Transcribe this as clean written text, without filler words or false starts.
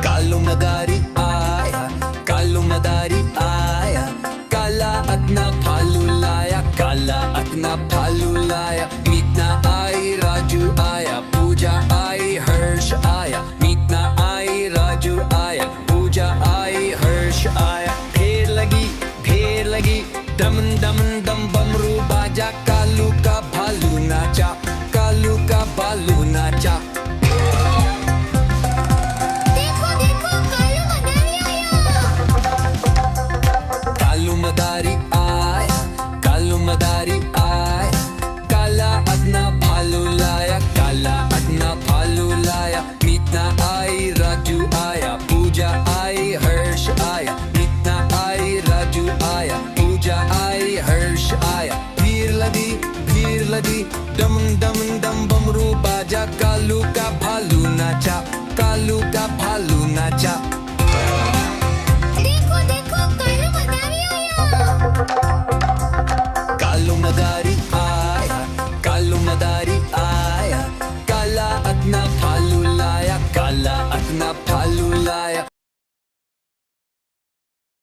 Kalong nagari aya, kalong nagari aya, kala at napalulaya, kala at napalulaya. Meet na ay Raju aya, puja ay Harsh aya. Meet na ay Raju aya, puja ay Harsh aya. Bher lagi, dam dam dam bamru baja, kalu ka bhalu nacha, kalu ka bhalu nacha. देखो देखो कालू मदारी आया। Kalu madari aya, kalu madari aya, kala at napalulaya, kala at napalulaya. Meet na ay Raju aya, puja ay Harsh aya. Meet na ay Raju aya, puja ay Harsh aya. Bhir lagi, dam dam dam bamru baja, kalu ka bhalu nacha, kalu ka bhalu nacha. देखो देखो कालू मदारी आया। Kalong nagari aya, kalong nagari aya, kala at napal